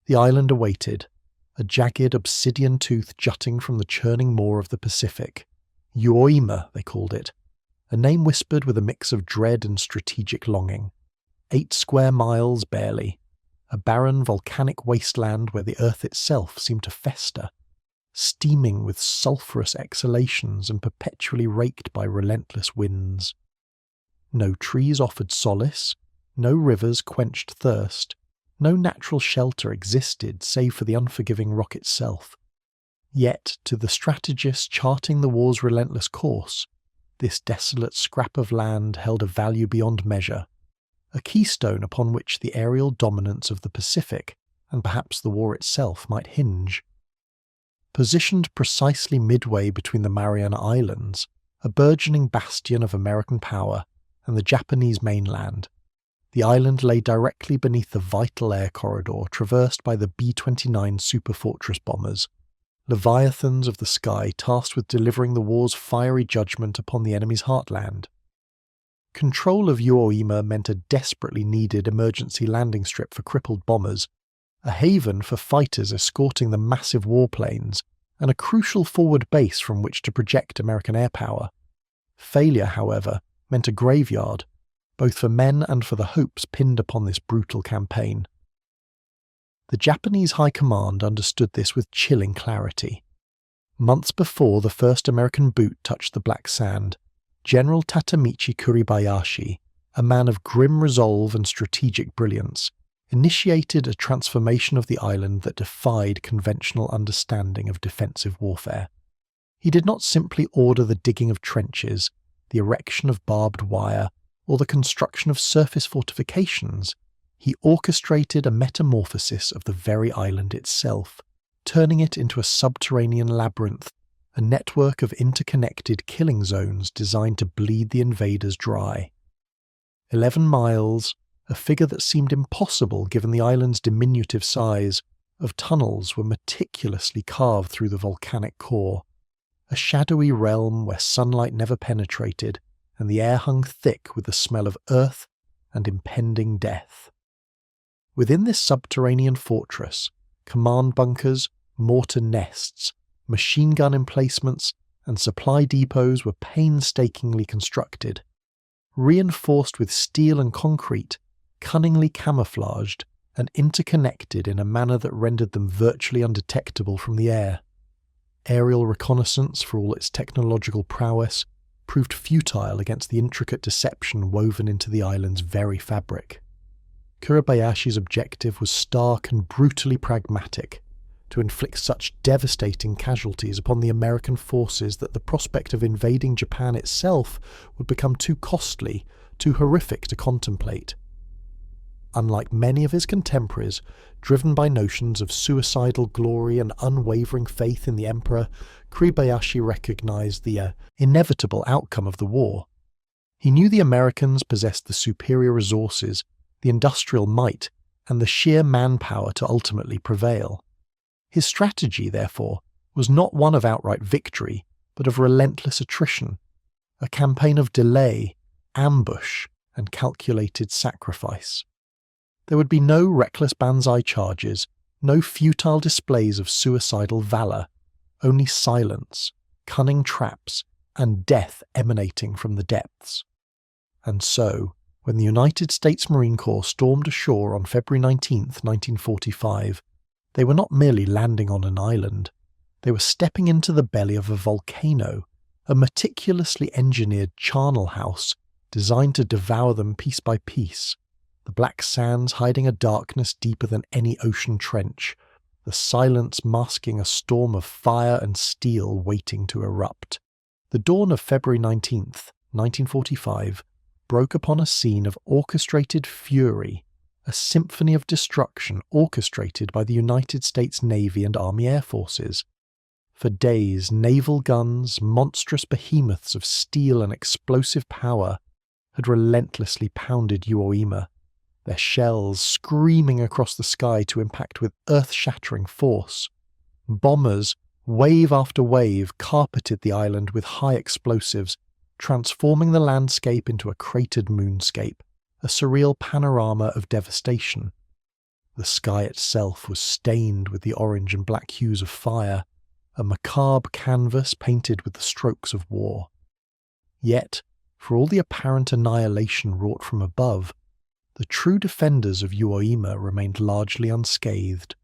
The island awaited, a jagged obsidian tooth jutting from the churning maw of the Pacific. Uoima, they called it, a name whispered with a mix of dread and strategic longing. 8 square miles barely, a barren volcanic wasteland where the earth itself seemed to fester, steaming with sulphurous exhalations and perpetually raked by relentless winds. No trees offered solace, no rivers quenched thirst, no natural shelter existed save for the unforgiving rock itself. Yet, to the strategist charting the war's relentless course, this desolate scrap of land held a value beyond measure, a keystone upon which the aerial dominance of the Pacific, and perhaps the war itself, might hinge. Positioned precisely midway between the Mariana Islands, a burgeoning bastion of American power, and the Japanese mainland, the island lay directly beneath the vital air corridor traversed by the B-29 superfortress bombers, leviathans of the sky tasked with delivering the war's fiery judgment upon the enemy's heartland. Control of Uoima meant a desperately needed emergency landing strip for crippled bombers, a haven for fighters escorting the massive warplanes, and a crucial forward base from which to project American air power. Failure, however, meant a graveyard, both for men and for the hopes pinned upon this brutal campaign. The Japanese High Command understood this with chilling clarity. Months before the first American boot touched the black sand, General Tatamichi Kuribayashi, a man of grim resolve and strategic brilliance, initiated a transformation of the island that defied conventional understanding of defensive warfare. He did not simply order the digging of trenches, the erection of barbed wire, or the construction of surface fortifications. He orchestrated a metamorphosis of the very island itself, turning it into a subterranean labyrinth, a network of interconnected killing zones designed to bleed the invaders dry. 11 miles, a figure that seemed impossible given the island's diminutive size, of tunnels were meticulously carved through the volcanic core, a shadowy realm where sunlight never penetrated, and the air hung thick with the smell of earth and impending death. Within this subterranean fortress, command bunkers, mortar nests, machine gun emplacements, and supply depots were painstakingly constructed, reinforced with steel and concrete, cunningly camouflaged and interconnected in a manner that rendered them virtually undetectable from the air. Aerial reconnaissance, for all its technological prowess, proved futile against the intricate deception woven into the island's very fabric. Kuribayashi's objective was stark and brutally pragmatic, to inflict such devastating casualties upon the American forces that the prospect of invading Japan itself would become too costly, too horrific to contemplate. Unlike many of his contemporaries, driven by notions of suicidal glory and unwavering faith in the emperor, Kuribayashi recognized the inevitable outcome of the war. He knew the Americans possessed the superior resources, the industrial might, and the sheer manpower to ultimately prevail. His strategy, therefore, was not one of outright victory, but of relentless attrition, a campaign of delay, ambush, and calculated sacrifice. There would be no reckless banzai charges, no futile displays of suicidal valor, only silence, cunning traps, and death emanating from the depths. And so, when the United States Marine Corps stormed ashore on February 19, 1945, they were not merely landing on an island. They were stepping into the belly of a volcano, a meticulously engineered charnel house designed to devour them piece by piece, the black sands hiding a darkness deeper than any ocean trench, the silence masking a storm of fire and steel waiting to erupt. The dawn of February 19th, 1945, broke upon a scene of orchestrated fury, a symphony of destruction orchestrated by the United States Navy and Army Air Forces. For days, naval guns, monstrous behemoths of steel and explosive power, had relentlessly pounded Uoima, their shells screaming across the sky to impact with earth-shattering force. Bombers, wave after wave, carpeted the island with high explosives, transforming the landscape into a cratered moonscape, a surreal panorama of devastation. The sky itself was stained with the orange and black hues of fire, a macabre canvas painted with the strokes of war. Yet, for all the apparent annihilation wrought from above, the true defenders of Uoima remained largely unscathed,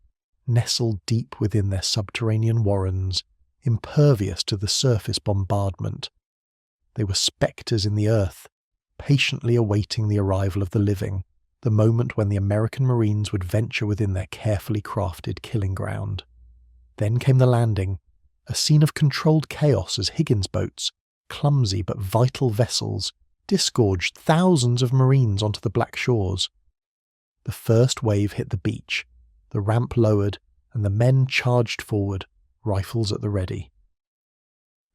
nestled deep within their subterranean warrens, impervious to the surface bombardment. They were spectres in the earth, patiently awaiting the arrival of the living, the moment when the American Marines would venture within their carefully crafted killing ground. Then came the landing, a scene of controlled chaos as Higgins boats, clumsy but vital vessels, disgorged thousands of Marines onto the black shores. The first wave hit the beach, the ramp lowered, and the men charged forward, rifles at the ready.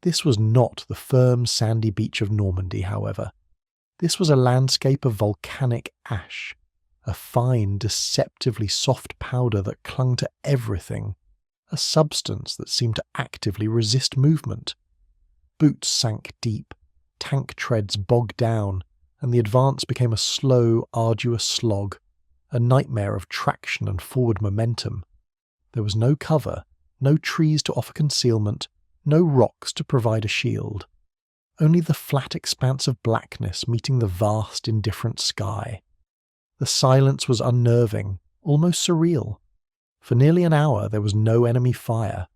This was not the firm sandy beach of Normandy, however. This was a landscape of volcanic ash, a fine, deceptively soft powder that clung to everything, a substance that seemed to actively resist movement. Boots sank deep, tank treads bogged down, and the advance became a slow, arduous slog, a nightmare of traction and forward momentum. There was no cover, no trees to offer concealment, no rocks to provide a shield. Only the flat expanse of blackness meeting the vast, indifferent sky. The silence was unnerving, almost surreal. For nearly an hour there was no enemy fire.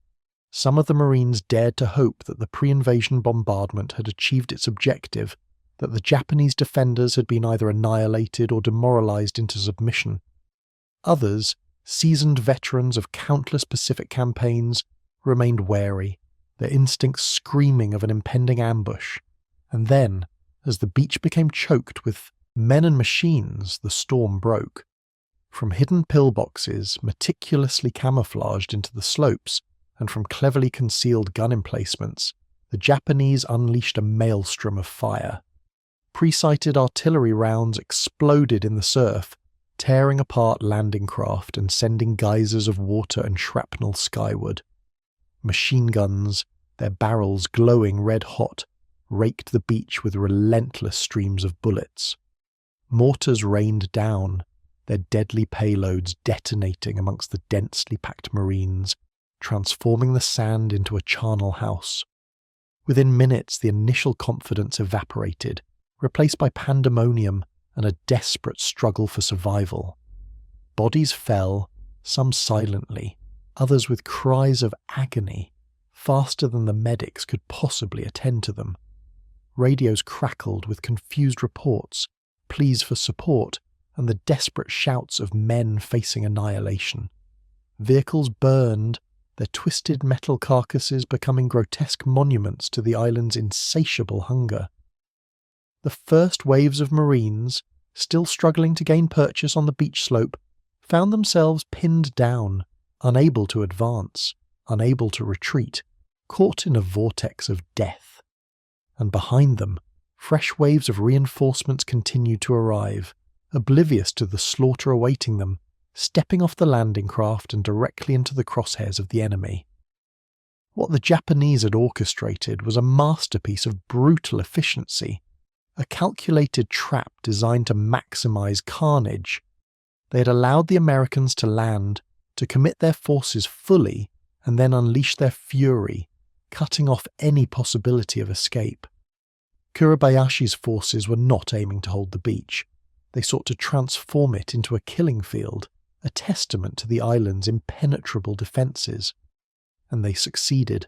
Some of the Marines dared to hope that the pre-invasion bombardment had achieved its objective, that the Japanese defenders had been either annihilated or demoralized into submission. Others, seasoned veterans of countless Pacific campaigns, remained wary, their instincts screaming of an impending ambush. And then, as the beach became choked with men and machines, the storm broke. From hidden pillboxes meticulously camouflaged into the slopes, and from cleverly concealed gun emplacements, the Japanese unleashed a maelstrom of fire. Pre-sighted artillery rounds exploded in the surf, tearing apart landing craft and sending geysers of water and shrapnel skyward. Machine guns, their barrels glowing red-hot, raked the beach with relentless streams of bullets. Mortars rained down, their deadly payloads detonating amongst the densely packed Marines, transforming the sand into a charnel house. Within minutes the initial confidence evaporated, replaced by pandemonium and a desperate struggle for survival. Bodies fell, some silently, others with cries of agony, faster than the medics could possibly attend to them. Radios crackled with confused reports, pleas for support, and the desperate shouts of men facing annihilation. Vehicles burned, their twisted metal carcasses becoming grotesque monuments to the island's insatiable hunger. The first waves of Marines, still struggling to gain purchase on the beach slope, found themselves pinned down, unable to advance, unable to retreat, caught in a vortex of death. And behind them, fresh waves of reinforcements continued to arrive, oblivious to the slaughter awaiting them, stepping off the landing craft and directly into the crosshairs of the enemy. What the Japanese had orchestrated was a masterpiece of brutal efficiency, a calculated trap designed to maximize carnage. They had allowed the Americans to land, to commit their forces fully, and then unleash their fury, cutting off any possibility of escape. Kurabayashi's forces were not aiming to hold the beach. They sought to transform it into a killing field, a testament to the island's impenetrable defences. And they succeeded.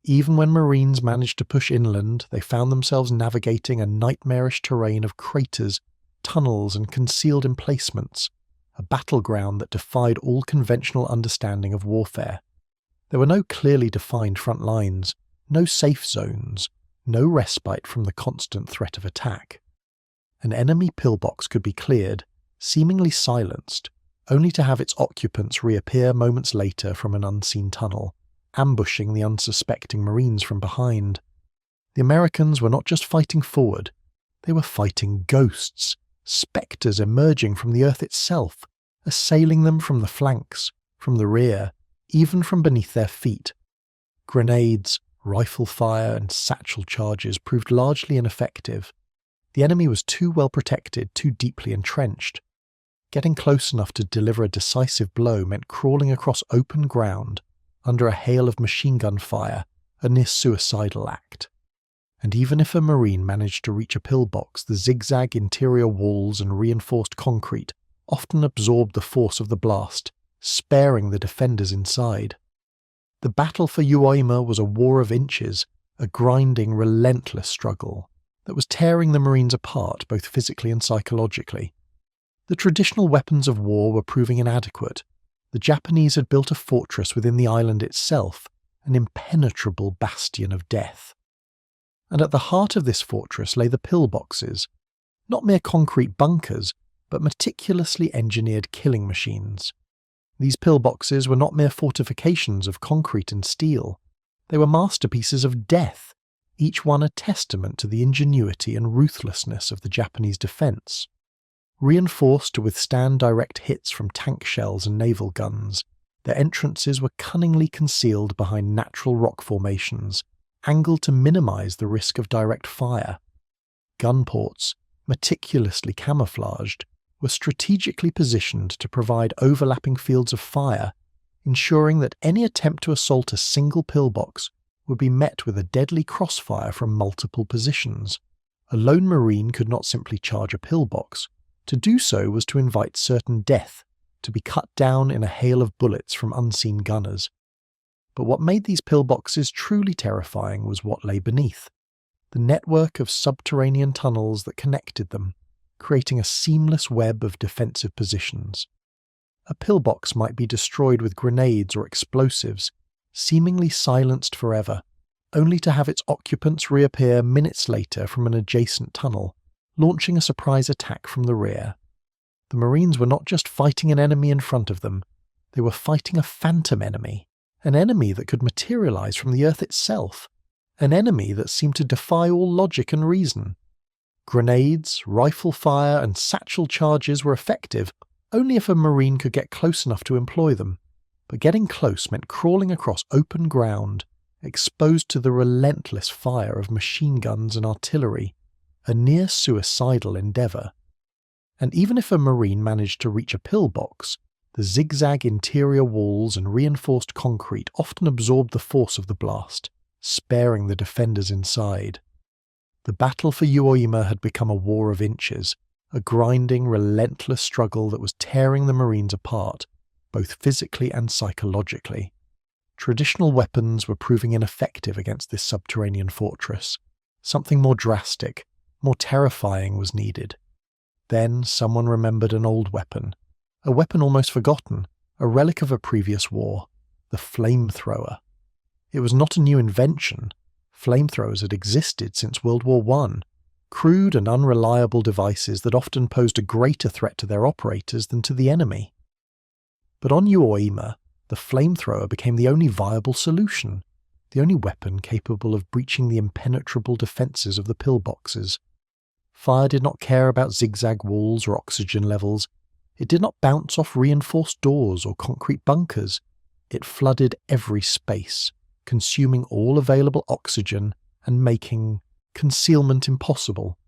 Even when Marines managed to push inland, they found themselves navigating a nightmarish terrain of craters, tunnels and concealed emplacements, a battleground that defied all conventional understanding of warfare. There were no clearly defined front lines, no safe zones, no respite from the constant threat of attack. An enemy pillbox could be cleared, seemingly silenced, only to have its occupants reappear moments later from an unseen tunnel, ambushing the unsuspecting Marines from behind. The Americans were not just fighting forward, they were fighting ghosts, spectres emerging from the earth itself, assailing them from the flanks, from the rear, even from beneath their feet. Grenades, rifle fire and satchel charges proved largely ineffective. The enemy was too well protected, too deeply entrenched. Getting close enough to deliver a decisive blow meant crawling across open ground under a hail of machine gun fire, a near-suicidal act. And even if a Marine managed to reach a pillbox, the zigzag interior walls and reinforced concrete often absorbed the force of the blast, sparing the defenders inside. The battle for Uoima was a war of inches, a grinding, relentless struggle that was tearing the Marines apart both physically and psychologically. The traditional weapons of war were proving inadequate. The Japanese had built a fortress within the island itself, an impenetrable bastion of death. And at the heart of this fortress lay the pillboxes, not mere concrete bunkers, but meticulously engineered killing machines. These pillboxes were not mere fortifications of concrete and steel. They were masterpieces of death, each one a testament to the ingenuity and ruthlessness of the Japanese defense. Reinforced to withstand direct hits from tank shells and naval guns, their entrances were cunningly concealed behind natural rock formations, angled to minimize the risk of direct fire. Gun ports, meticulously camouflaged, were strategically positioned to provide overlapping fields of fire, ensuring that any attempt to assault a single pillbox would be met with a deadly crossfire from multiple positions. A lone Marine could not simply charge a pillbox. To do so was to invite certain death, to be cut down in a hail of bullets from unseen gunners. But what made these pillboxes truly terrifying was what lay beneath. The network of subterranean tunnels that connected them, creating a seamless web of defensive positions. A pillbox might be destroyed with grenades or explosives, seemingly silenced forever, only to have its occupants reappear minutes later from an adjacent tunnel, launching a surprise attack from the rear. The Marines were not just fighting an enemy in front of them, they were fighting a phantom enemy, an enemy that could materialize from the earth itself, an enemy that seemed to defy all logic and reason. Grenades, rifle fire, and satchel charges were effective only if a Marine could get close enough to employ them, but getting close meant crawling across open ground, exposed to the relentless fire of machine guns and artillery, a near-suicidal endeavour. And even if a Marine managed to reach a pillbox, the zigzag interior walls and reinforced concrete often absorbed the force of the blast, sparing the defenders inside. The battle for Uoima had become a war of inches, a grinding, relentless struggle that was tearing the Marines apart, both physically and psychologically. Traditional weapons were proving ineffective against this subterranean fortress. Something more drastic, more terrifying was needed. Then someone remembered an old weapon, a weapon almost forgotten, a relic of a previous war, the flamethrower. It was not a new invention. Flamethrowers had existed since World War I, crude and unreliable devices that often posed a greater threat to their operators than to the enemy. But on Uoima, the flamethrower became the only viable solution, the only weapon capable of breaching the impenetrable defences of the pillboxes. Fire did not care about zigzag walls or oxygen levels. It did not bounce off reinforced doors or concrete bunkers. It flooded every space, consuming all available oxygen and making concealment impossible.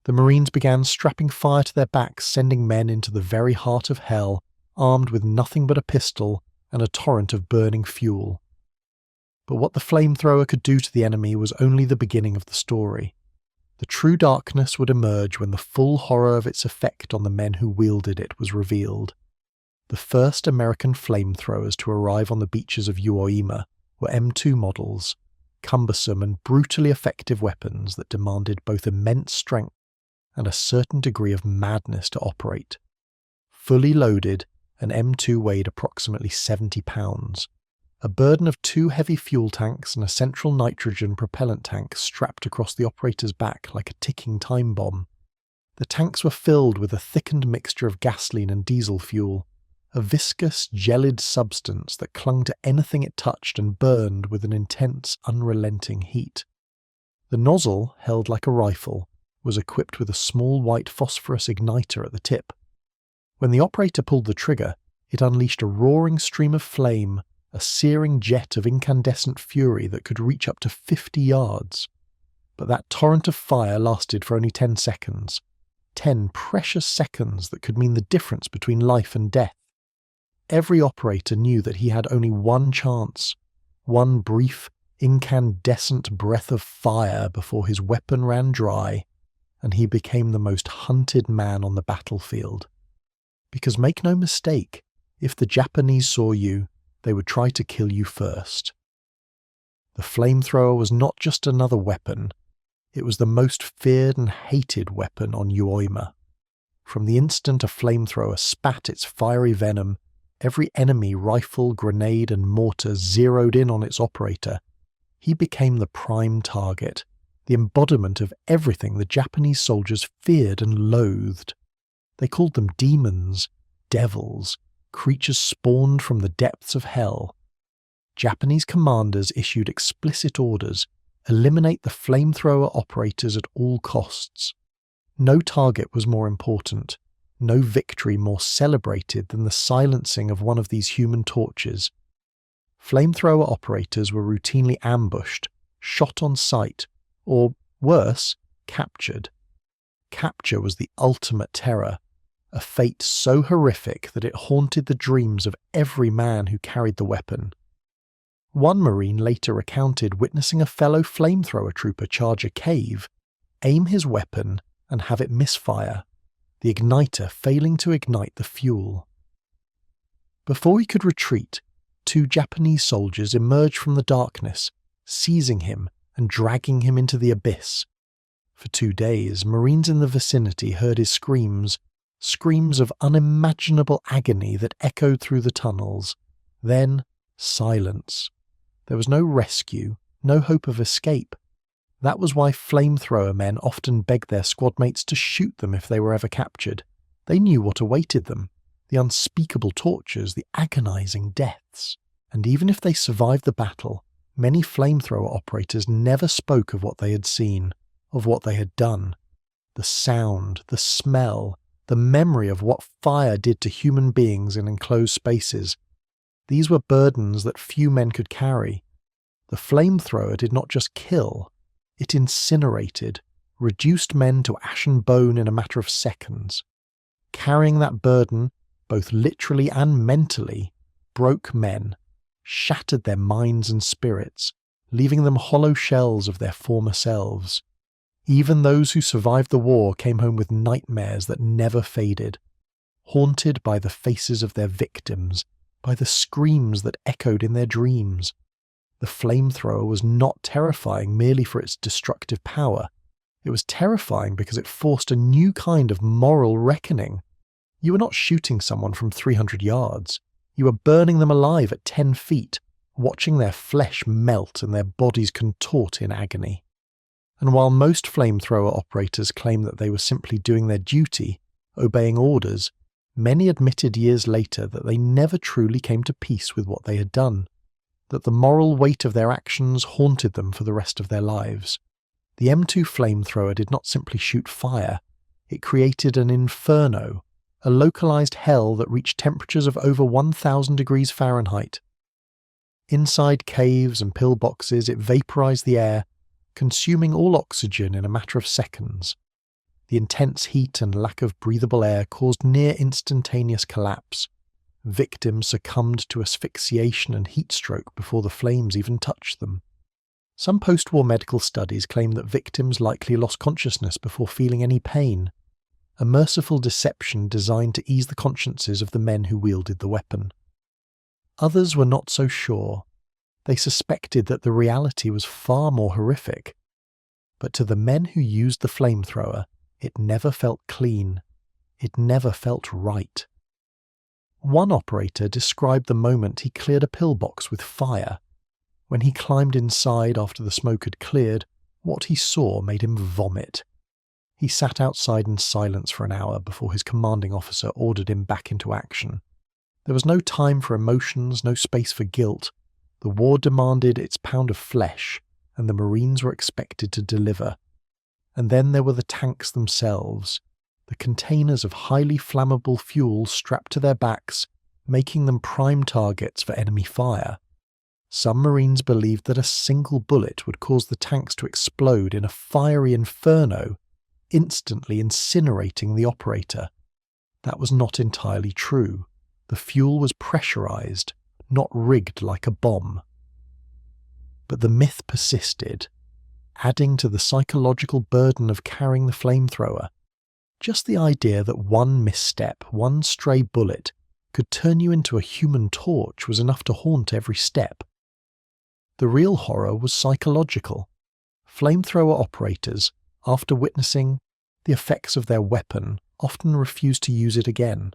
The Marines began strapping fire to their backs, sending men into the very heart of hell, armed with nothing but a pistol and a torrent of burning fuel. But what the flamethrower could do to the enemy was only the beginning of the story. The true darkness would emerge when the full horror of its effect on the men who wielded it was revealed. The first American flamethrowers to arrive on the beaches of Uoima were M2 models, cumbersome and brutally effective weapons that demanded both immense strength and a certain degree of madness to operate. Fully loaded, an M2 weighed approximately 70 pounds. A burden of 2 heavy fuel tanks and a central nitrogen propellant tank strapped across the operator's back like a ticking time bomb. The tanks were filled with a thickened mixture of gasoline and diesel fuel, a viscous, gelid substance that clung to anything it touched and burned with an intense, unrelenting heat. The nozzle, held like a rifle, was equipped with a small white phosphorus igniter at the tip. When the operator pulled the trigger, it unleashed a roaring stream of flame, a searing jet of incandescent fury that could reach up to 50 yards. But that torrent of fire lasted for only 10 seconds. 10 precious seconds that could mean the difference between life and death. Every operator knew that he had only one chance, one brief, incandescent breath of fire before his weapon ran dry, and he became the most hunted man on the battlefield. Because make no mistake, if the Japanese saw you, they would try to kill you first. The flamethrower was not just another weapon, it was the most feared and hated weapon on Uoima. From the instant a flamethrower spat its fiery venom, every enemy rifle, grenade and mortar zeroed in on its operator. He became the prime target, the embodiment of everything the Japanese soldiers feared and loathed. They called them demons, devils, creatures spawned from the depths of hell. Japanese commanders issued explicit orders: eliminate the flamethrower operators at all costs. No target was more important, no victory more celebrated than the silencing of one of these human torches. Flamethrower operators were routinely ambushed, shot on sight, or, worse, captured. Capture was the ultimate terror, a fate so horrific that it haunted the dreams of every man who carried the weapon. One Marine later recounted witnessing a fellow flamethrower trooper charge a cave, aim his weapon, and have it misfire, the igniter failing to ignite the fuel. Before he could retreat, 2 Japanese soldiers emerged from the darkness, seizing him and dragging him into the abyss. For 2 days, Marines in the vicinity heard his screams of unimaginable agony that echoed through the tunnels. Then, silence. There was no rescue, no hope of escape. That was why flamethrower men often begged their squad mates to shoot them if they were ever captured. They knew what awaited them: the unspeakable tortures, the agonizing deaths. And even if they survived the battle, many flamethrower operators never spoke of what they had seen, of what they had done. The sound, the smell, the memory of what fire did to human beings in enclosed spaces. These were burdens that few men could carry. The flamethrower did not just kill, it incinerated, reduced men to ash and bone in a matter of seconds. Carrying that burden, both literally and mentally, broke men, shattered their minds and spirits, leaving them hollow shells of their former selves. Even those who survived the war came home with nightmares that never faded, haunted by the faces of their victims, by the screams that echoed in their dreams. The flamethrower was not terrifying merely for its destructive power. It was terrifying because it forced a new kind of moral reckoning. You were not shooting someone from 300 yards. You were burning them alive at 10 feet, watching their flesh melt and their bodies contort in agony. And while most flamethrower operators claim that they were simply doing their duty, obeying orders, many admitted years later that they never truly came to peace with what they had done, that the moral weight of their actions haunted them for the rest of their lives. The M2 flamethrower did not simply shoot fire, it created an inferno, a localized hell that reached temperatures of over 1,000 degrees Fahrenheit. Inside caves and pillboxes, it vaporized the air, consuming all oxygen in a matter of seconds. The intense heat and lack of breathable air caused near instantaneous collapse. Victims succumbed to asphyxiation and heat stroke before the flames even touched them. Some post-war medical studies claim that victims likely lost consciousness before feeling any pain, a merciful deception designed to ease the consciences of the men who wielded the weapon. Others were not so sure. They suspected that the reality was far more horrific. But to the men who used the flamethrower, it never felt clean. It never felt right. One operator described the moment he cleared a pillbox with fire. When he climbed inside after the smoke had cleared, what he saw made him vomit. He sat outside in silence for an hour before his commanding officer ordered him back into action. There was no time for emotions, no space for guilt. The war demanded its pound of flesh, and the Marines were expected to deliver. And then there were the tanks themselves, the containers of highly flammable fuel strapped to their backs, making them prime targets for enemy fire. Some Marines believed that a single bullet would cause the tanks to explode in a fiery inferno, instantly incinerating the operator. That was not entirely true. The fuel was pressurized, not rigged like a bomb. But the myth persisted, adding to the psychological burden of carrying the flamethrower. Just the idea that one misstep, one stray bullet, could turn you into a human torch was enough to haunt every step. The real horror was psychological. Flamethrower operators, after witnessing the effects of their weapon, often refused to use it again.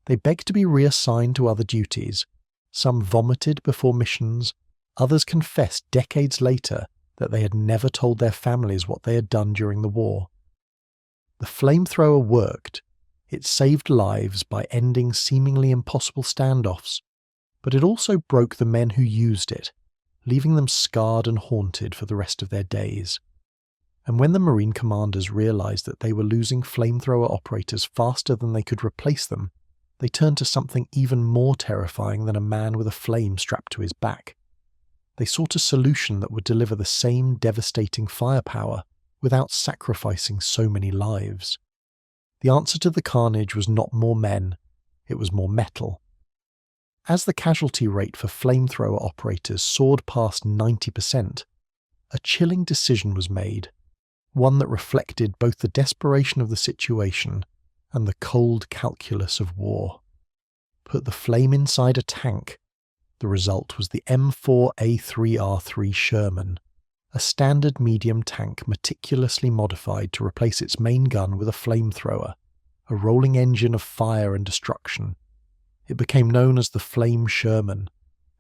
They begged to be reassigned to other duties. Some vomited before missions, others confessed decades later that they had never told their families what they had done during the war. The flamethrower worked. It saved lives by ending seemingly impossible standoffs, but it also broke the men who used it, leaving them scarred and haunted for the rest of their days. And when the Marine commanders realized that they were losing flamethrower operators faster than they could replace them, they turned to something even more terrifying than a man with a flame strapped to his back. They sought a solution that would deliver the same devastating firepower without sacrificing so many lives. The answer to the carnage was not more men, it was more metal. As the casualty rate for flamethrower operators soared past 90%, a chilling decision was made, one that reflected both the desperation of the situation and the cold calculus of war. Put the flame inside a tank. The result was the M4A3R3 Sherman, a standard medium tank meticulously modified to replace its main gun with a flamethrower, a rolling engine of fire and destruction. It became known as the Flame Sherman,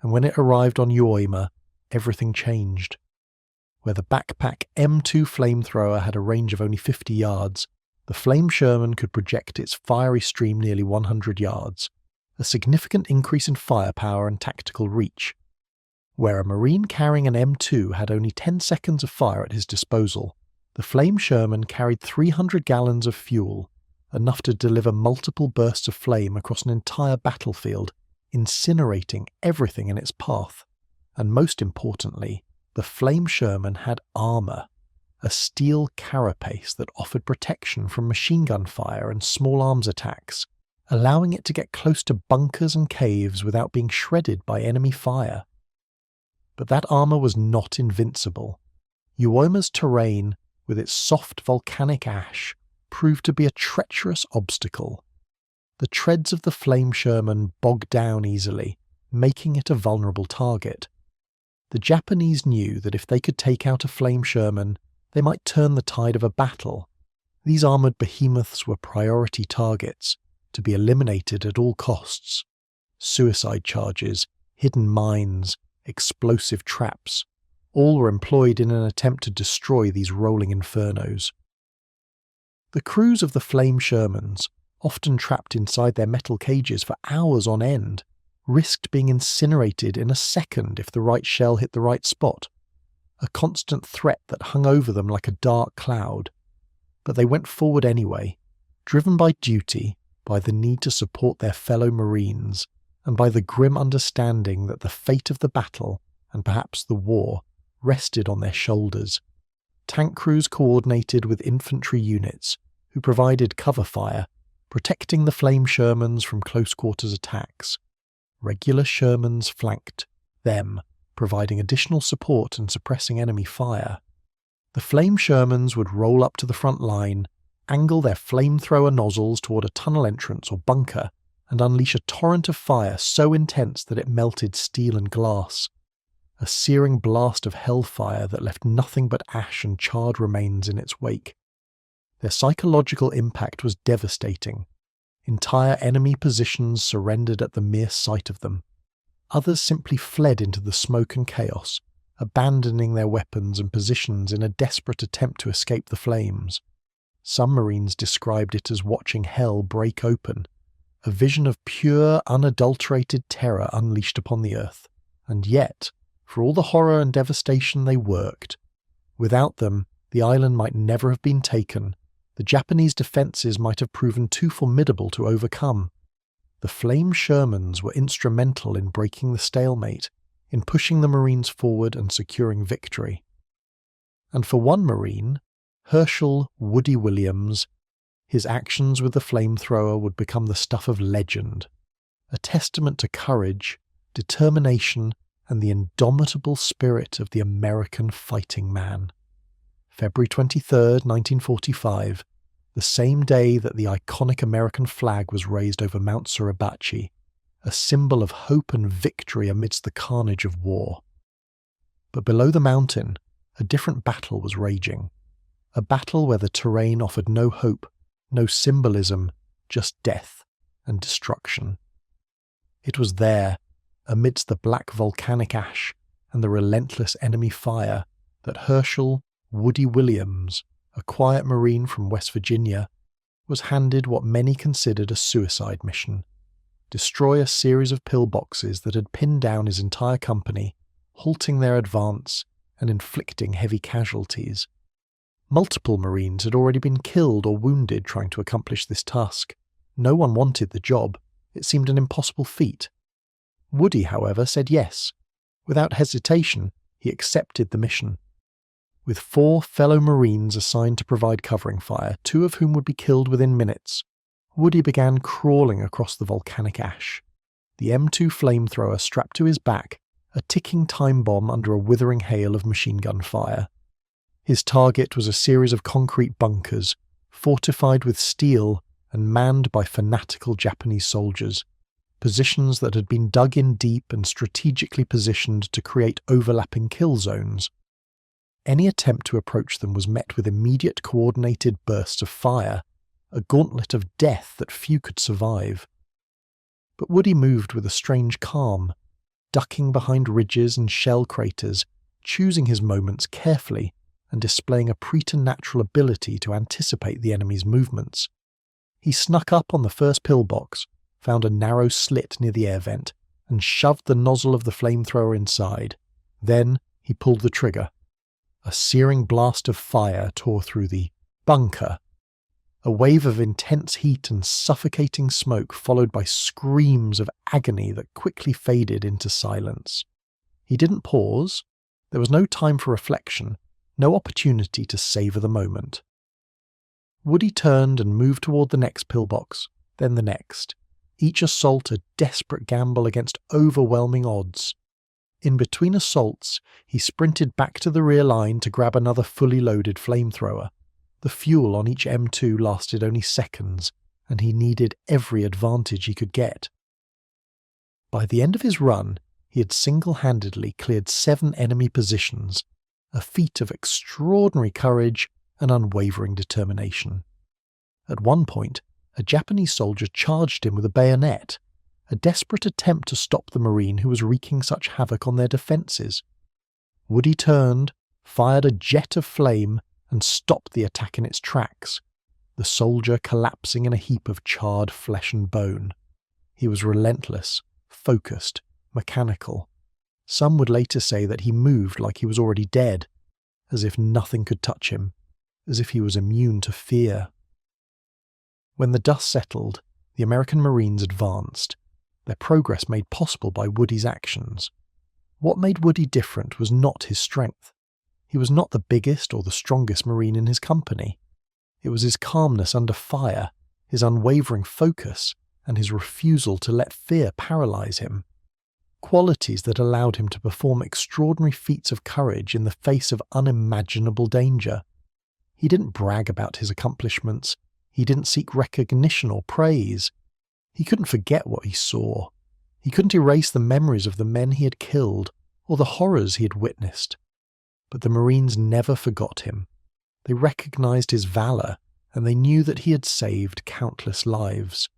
and when it arrived on Jima, everything changed. Where the backpack M2 flamethrower had a range of only 50 yards, the Flame Sherman could project its fiery stream nearly 100 yards, a significant increase in firepower and tactical reach. Where a Marine carrying an M2 had only 10 seconds of fire at his disposal, the Flame Sherman carried 300 gallons of fuel, enough to deliver multiple bursts of flame across an entire battlefield, incinerating everything in its path. And most importantly, the Flame Sherman had armour, a steel carapace that offered protection from machine gun fire and small arms attacks, allowing it to get close to bunkers and caves without being shredded by enemy fire. But that armour was not invincible. Jima's terrain, with its soft volcanic ash, proved to be a treacherous obstacle. The treads of the Flame Sherman bogged down easily, making it a vulnerable target. The Japanese knew that if they could take out a Flame Sherman, they might turn the tide of a battle. These armoured behemoths were priority targets, to be eliminated at all costs. Suicide charges, hidden mines, explosive traps, all were employed in an attempt to destroy these rolling infernos. The crews of the Flame Shermans, often trapped inside their metal cages for hours on end, risked being incinerated in a second if the right shell hit the right spot, a constant threat that hung over them like a dark cloud. But they went forward anyway, driven by duty, by the need to support their fellow Marines, and by the grim understanding that the fate of the battle, and perhaps the war, rested on their shoulders. Tank crews coordinated with infantry units, who provided cover fire, protecting the Flame Shermans from close-quarters attacks. Regular Shermans flanked them, providing additional support and suppressing enemy fire. The Flame Shermans would roll up to the front line, angle their flamethrower nozzles toward a tunnel entrance or bunker, and unleash a torrent of fire so intense that it melted steel and glass. A searing blast of hellfire that left nothing but ash and charred remains in its wake. Their psychological impact was devastating. Entire enemy positions surrendered at the mere sight of them. Others simply fled into the smoke and chaos, abandoning their weapons and positions in a desperate attempt to escape the flames. Some Marines described it as watching hell break open, a vision of pure, unadulterated terror unleashed upon the earth. And yet, for all the horror and devastation they worked, without them, the island might never have been taken. The Japanese defences might have proven too formidable to overcome. The Flame Shermans were instrumental in breaking the stalemate, in pushing the Marines forward and securing victory. And for one Marine, Herschel Woody Williams, his actions with the flamethrower would become the stuff of legend, a testament to courage, determination, and the indomitable spirit of the American fighting man. February 23, 1945, the same day that the iconic American flag was raised over Mount Suribachi, a symbol of hope and victory amidst the carnage of war. But below the mountain, a different battle was raging. A battle where the terrain offered no hope, no symbolism, just death and destruction. It was there, amidst the black volcanic ash and the relentless enemy fire, that Herschel Woody Williams, a quiet Marine from West Virginia, was handed what many considered a suicide mission: destroy a series of pillboxes that had pinned down his entire company, halting their advance and inflicting heavy casualties. Multiple Marines had already been killed or wounded trying to accomplish this task. No one wanted the job. It seemed an impossible feat. Woody, however, said yes. Without hesitation, he accepted the mission. With 4 fellow Marines assigned to provide covering fire, 2 of whom would be killed within minutes, Woody began crawling across the volcanic ash, the M2 flamethrower strapped to his back, a ticking time bomb under a withering hail of machine gun fire. His target was a series of concrete bunkers, fortified with steel and manned by fanatical Japanese soldiers, positions that had been dug in deep and strategically positioned to create overlapping kill zones. Any attempt to approach them was met with immediate coordinated bursts of fire, a gauntlet of death that few could survive. But Woody moved with a strange calm, ducking behind ridges and shell craters, choosing his moments carefully and displaying a preternatural ability to anticipate the enemy's movements. He snuck up on the first pillbox, found a narrow slit near the air vent, and shoved the nozzle of the flamethrower inside. Then he pulled the trigger. A searing blast of fire tore through the bunker. A wave of intense heat and suffocating smoke followed by screams of agony that quickly faded into silence. He didn't pause. There was no time for reflection, no opportunity to savour the moment. Woody turned and moved toward the next pillbox, then the next, each assault a desperate gamble against overwhelming odds. In between assaults, he sprinted back to the rear line to grab another fully loaded flamethrower. The fuel on each M2 lasted only seconds, and he needed every advantage he could get. By the end of his run, he had single-handedly cleared 7 enemy positions, a feat of extraordinary courage and unwavering determination. At one point, a Japanese soldier charged him with a bayonet, a desperate attempt to stop the Marine who was wreaking such havoc on their defences. Woody turned, fired a jet of flame, and stopped the attack in its tracks, the soldier collapsing in a heap of charred flesh and bone. He was relentless, focused, mechanical. Some would later say that he moved like he was already dead, as if nothing could touch him, as if he was immune to fear. When the dust settled, the American Marines advanced, their progress made possible by Woody's actions. What made Woody different was not his strength. He was not the biggest or the strongest Marine in his company. It was his calmness under fire, his unwavering focus, and his refusal to let fear paralyze him. Qualities that allowed him to perform extraordinary feats of courage in the face of unimaginable danger. He didn't brag about his accomplishments. He didn't seek recognition or praise. He couldn't forget what he saw. He couldn't erase the memories of the men he had killed or the horrors he had witnessed. But the Marines never forgot him. They recognized his valor, and they knew that he had saved countless lives.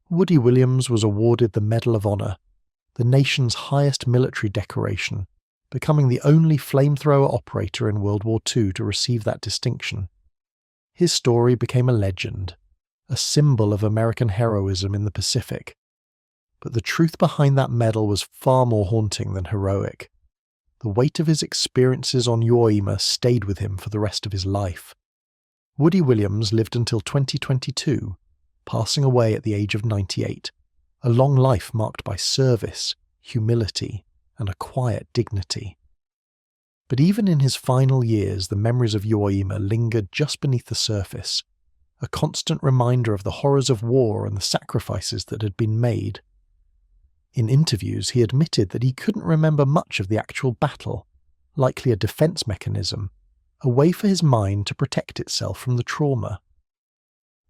Woody Williams was awarded the Medal of Honor, the nation's highest military decoration, becoming the only flamethrower operator in World War II to receive that distinction. His story became a legend, a symbol of American heroism in the Pacific. But the truth behind that medal was far more haunting than heroic. The weight of his experiences on Iwo Jima stayed with him for the rest of his life. Woody Williams lived until 2022, passing away at the age of 98, a long life marked by service, humility, and a quiet dignity. But even in his final years, the memories of Uoima lingered just beneath the surface, a constant reminder of the horrors of war and the sacrifices that had been made. In interviews, he admitted that he couldn't remember much of the actual battle, likely a defense mechanism, a way for his mind to protect itself from the trauma.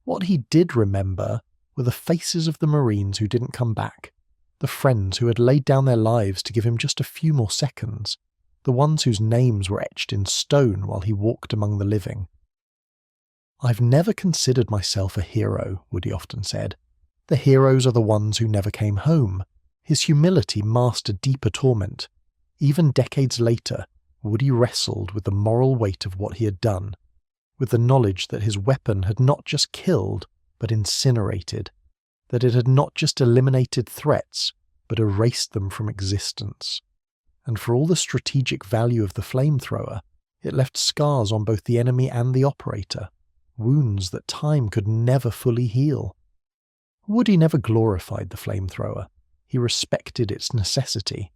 What he did remember were the faces of the Marines who didn't come back, the friends who had laid down their lives to give him just a few more seconds, the ones whose names were etched in stone while he walked among the living. "I've never considered myself a hero," Woody often said. "The heroes are the ones who never came home." His humility masked a deeper torment. Even decades later, Woody wrestled with the moral weight of what he had done, with the knowledge that his weapon had not just killed, but incinerated, that it had not just eliminated threats, but erased them from existence. And for all the strategic value of the flamethrower, it left scars on both the enemy and the operator, wounds that time could never fully heal. Woody never glorified the flamethrower. He respected its necessity.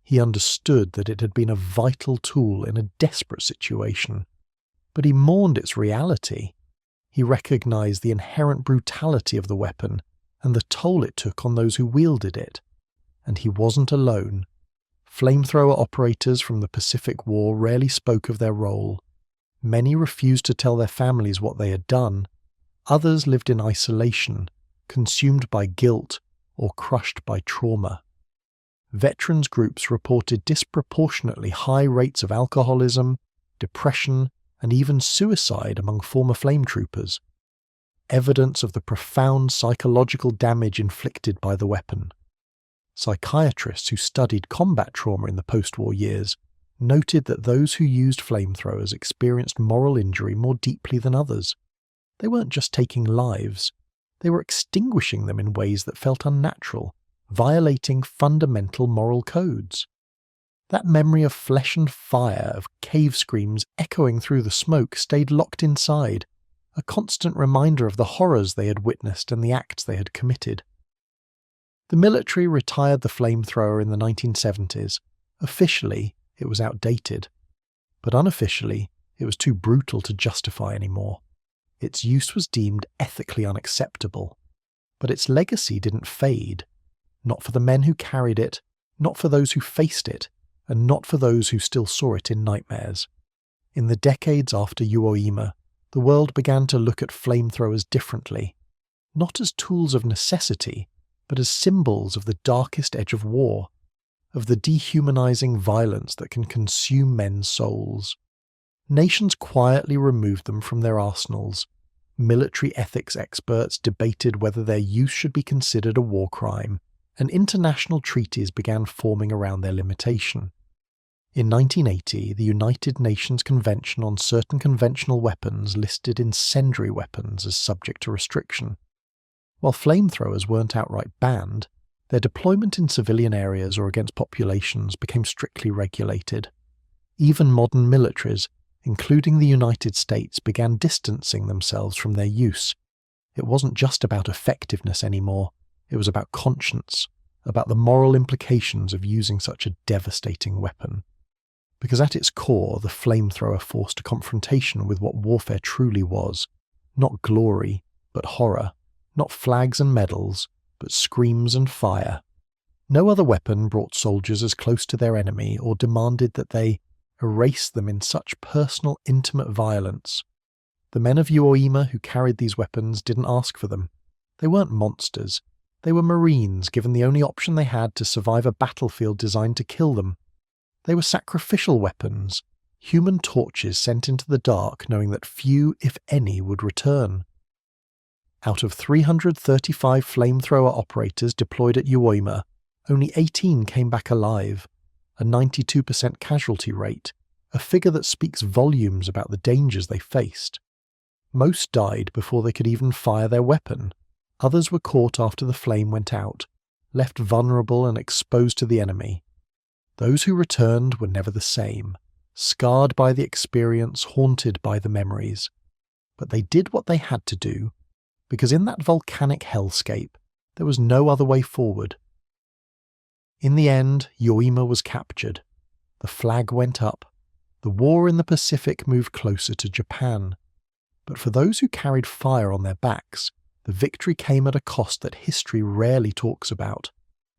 He understood that it had been a vital tool in a desperate situation. But he mourned its reality. He recognized the inherent brutality of the weapon and the toll it took on those who wielded it. And he wasn't alone. Flamethrower operators from the Pacific War rarely spoke of their role. Many refused to tell their families what they had done. Others lived in isolation, consumed by guilt or crushed by trauma. Veterans groups reported disproportionately high rates of alcoholism, depression, and even suicide among former flame troopers, evidence of the profound psychological damage inflicted by the weapon. Psychiatrists who studied combat trauma in the post-war years noted that those who used flamethrowers experienced moral injury more deeply than others. They weren't just taking lives, they were extinguishing them in ways that felt unnatural, violating fundamental moral codes. That memory of flesh and fire, of cave screams echoing through the smoke, stayed locked inside, a constant reminder of the horrors they had witnessed and the acts they had committed. The military retired the flamethrower in the 1970s. Officially, it was outdated. But unofficially, it was too brutal to justify anymore. Its use was deemed ethically unacceptable. But its legacy didn't fade. Not for the men who carried it, not for those who faced it, and not for those who still saw it in nightmares. In the decades after Uoima, the world began to look at flamethrowers differently, not as tools of necessity, but as symbols of the darkest edge of war, of the dehumanizing violence that can consume men's souls. Nations quietly removed them from their arsenals. Military ethics experts debated whether their use should be considered a war crime, and international treaties began forming around their limitation. In 1980, the United Nations Convention on Certain Conventional Weapons listed incendiary weapons as subject to restriction. While flamethrowers weren't outright banned, their deployment in civilian areas or against populations became strictly regulated. Even modern militaries, including the United States, began distancing themselves from their use. It wasn't just about effectiveness anymore, it was about conscience, about the moral implications of using such a devastating weapon. Because at its core, the flamethrower forced a confrontation with what warfare truly was. Not glory, but horror. Not flags and medals, but screams and fire. No other weapon brought soldiers as close to their enemy or demanded that they erase them in such personal, intimate violence. The men of Uoima who carried these weapons didn't ask for them. They weren't monsters. They were Marines given the only option they had to survive a battlefield designed to kill them. They were sacrificial weapons, human torches sent into the dark knowing that few, if any, would return. Out of 335 flamethrower operators deployed at Uoima, only 18 came back alive, a 92% casualty rate, a figure that speaks volumes about the dangers they faced. Most died before they could even fire their weapon. Others were caught after the flame went out, left vulnerable and exposed to the enemy. Those who returned were never the same, scarred by the experience, haunted by the memories. But they did what they had to do, because in that volcanic hellscape, there was no other way forward. In the end, Uoima was captured. The flag went up. The war in the Pacific moved closer to Japan. But for those who carried fire on their backs, the victory came at a cost that history rarely talks about.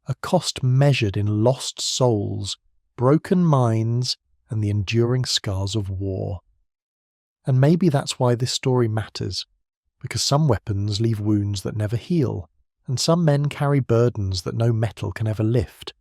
A cost measured in lost souls, broken minds, and the enduring scars of war. And maybe that's why this story matters, because some weapons leave wounds that never heal, and some men carry burdens that no metal can ever lift.